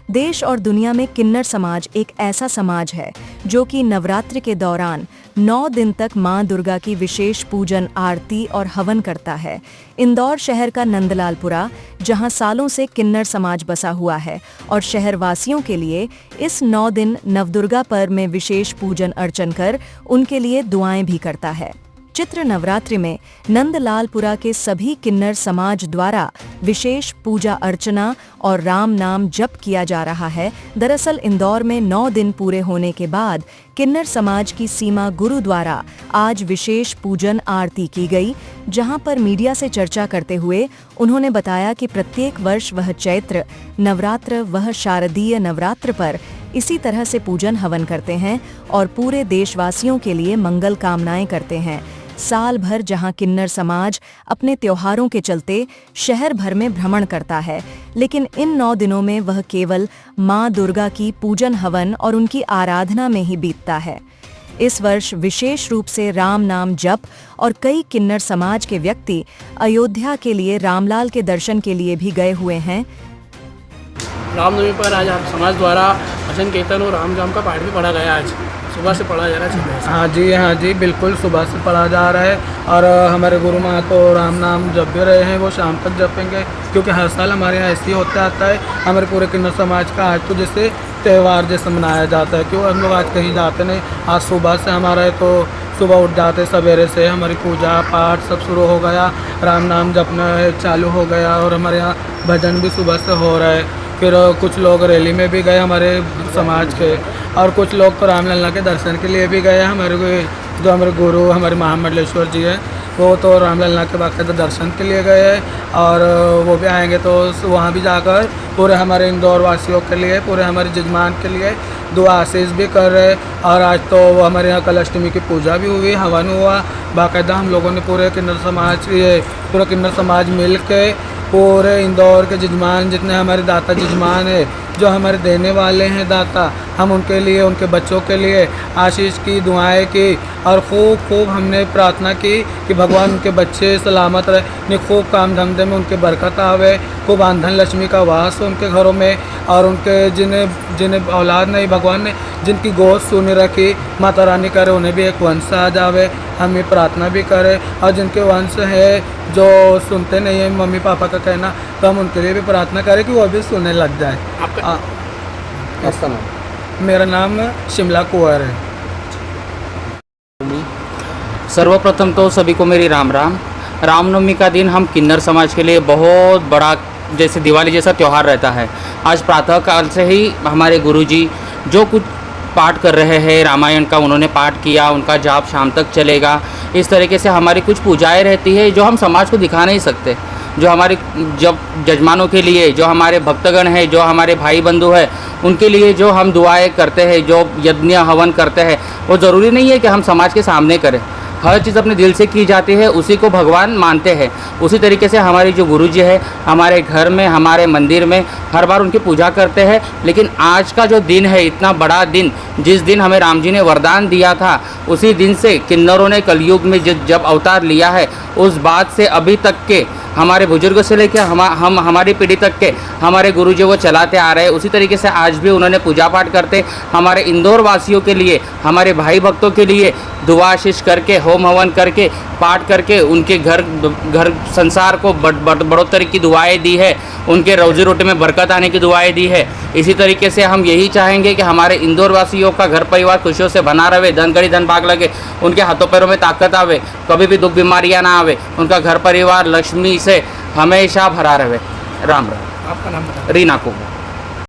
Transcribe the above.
देश और दुनिया में किन्नर समाज एक ऐसा समाज है जो कि नवरात्रि के दौरान 9 दिन तक मां दुर्गा की विशेष पूजन, आरती और हवन करता है। इंदौर शहर का नंदलालपुरा, जहां सालों से किन्नर समाज बसा हुआ है और शहर वासियों के लिए इस 9 दिन नवदुर्गा पर्व में विशेष पूजन अर्चन कर उनके लिए दुआएं भी करता है। चित्र नवरात्रि में नंदलालपुरा के सभी किन्नर समाज द्वारा विशेष पूजा अर्चना और राम नाम जप किया जा रहा है। दरअसल इंदौर में 9 दिन पूरे होने के बाद किन्नर समाज की सीमा गुरु द्वारा आज विशेष पूजन आरती की गई, जहां पर मीडिया से चर्चा करते हुए उन्होंने बताया कि प्रत्येक वर्ष वह चैत्र नवरात्र वह शारदीय नवरात्र पर इसी तरह से पूजन हवन करते हैं और पूरे देशवासियों के लिए मंगल कामनाएं करते हैं। साल भर जहां किन्नर समाज अपने त्योहारों के चलते शहर भर में भ्रमण करता है, लेकिन इन 9 दिनों में वह केवल मां दुर्गा की पूजन हवन और उनकी आराधना में ही बीतता है। इस वर्ष विशेष रूप से राम नाम जप और कई किन्नर समाज के व्यक्ति अयोध्या के लिए रामलाल के दर्शन के लिए भी गए हुए हैं। रामनवमी पर आज आप समाज द्वारा भजन कीर्तन और राम नाम का पाठ भी पढ़ा गया। आज सुबह से पढ़ा जा रहा है। हाँ जी बिल्कुल, सुबह से पढ़ा जा रहा है और हमारे गुरु माँ तो राम नाम जप भी रहे हैं, वो शाम तक जपेंगे, क्योंकि हर साल हमारे यहाँ ऐसे ही होता आता है। हमारे पूरे किन्नर समाज का आज तो जैसे त्यौहार जैसे मनाया जाता है, क्यों हम लोग आज कहीं जाते नहीं। आज सुबह से हमारा है तो सुबह उठ जाते सवेरे से, हमारी पूजा पाठ सब शुरू हो गया, राम नाम जपना चालू हो गया और हमारे यहाँ भजन भी सुबह से हो रहा है। फिर कुछ लोग रैली में भी गए हमारे समाज के, और कुछ लोग तो रामलला के दर्शन के लिए भी गए। हमारे जो हमारे गुरु हमारे महामंडलेश्वर जी हैं, वो तो रामलला के बाकायदा दर्शन के लिए गए हैं और वो भी आएंगे तो वहाँ भी जाकर पूरे हमारे इंदौर वासियों के लिए, पूरे हमारे जजमान के लिए दुआ आशीष भी कर रहे। और आज तो हमारे यहाँ कल अष्टमी की पूजा भी हुई, हवन हुआ बाकायदा। हम लोगों ने पूरे किन्नर समाज मिल के पूरे इंदौर के जजमान जितने हमारे दाता जजमान है, जो हमारे देने वाले हैं दाता, हम उनके लिए उनके बच्चों के लिए आशीष की दुआएं की और खूब हमने प्रार्थना की कि भगवान उनके बच्चे सलामत रहे, खूब काम धंधे में उनके बरकत आवे, खूब आंधन लक्ष्मी का वास हो उनके घरों में, और उनके जिन्हें औलाद नहीं भगवान ने जिनकी गोद सुनी रखी, माता रानी करे उन्हें भी एक वंश आ जावे। हम ये प्रार्थना भी करें और जिनके वंश है जो सुनते नहीं है मम्मी पापा का कहना, तो हम उनके लिए भी प्रार्थना करें कि वो भी सुनने लग जाए। आपका नाम? मेरा नाम शिमला कुंवर है। सर्वप्रथम तो सभी को मेरी राम राम। रामनवमी का दिन हम किन्नर समाज के लिए बहुत बड़ा जैसे दिवाली जैसा त्यौहार रहता है। आज प्रातःकाल से ही हमारे गुरुजी जो कुछ पाठ कर रहे हैं रामायण का, उन्होंने पाठ किया, उनका जाप शाम तक चलेगा। इस तरीके से हमारी कुछ पूजाएं रहती है जो हम समाज को दिखा नहीं सकते, जो हमारे जब जजमानों के लिए, जो हमारे भक्तगण हैं, जो हमारे भाई बंधु हैं, उनके लिए जो हम दुआएं करते हैं, जो यज्ञ हवन करते हैं, वो ज़रूरी नहीं है कि हम समाज के सामने करें। हर चीज़ अपने दिल से की जाती है, उसी को भगवान मानते हैं। उसी तरीके से हमारी जो गुरुजी है हमारे घर में, हमारे मंदिर में हर बार उनकी पूजा करते हैं। लेकिन आज का जो दिन है, इतना बड़ा दिन, जिस दिन हमें राम जी ने वरदान दिया था, उसी दिन से किन्नरों ने कलयुग में जब अवतार लिया है, उस बात से अभी तक के हमारे बुजुर्गों से लेकर हमारी पीढ़ी तक के हमारे गुरुजी वो चलाते आ रहे हैं। उसी तरीके से आज भी उन्होंने पूजा पाठ करते हमारे इंदौर वासियों के लिए, हमारे भाई भक्तों के लिए दुआ आशीष करके, होम हवन करके, पाठ करके उनके घर संसार को बढ़ोतरी की दुआएं दी है, उनके रोजी रोटी में बरकत आने की दुआएं दी है। इसी तरीके से हम यही चाहेंगे कि हमारे इंदौर वासियों का घर परिवार खुशियों से बना रहे, धन घड़ी धन भाग लगे, उनके हाथों पैरों में ताकत आवे, कभी भी दुख बीमारियां ना आवे, उनका घर परिवार लक्ष्मी से हमेशा भरा रहे। राम राम। आपका नाम बताइए। रीना को।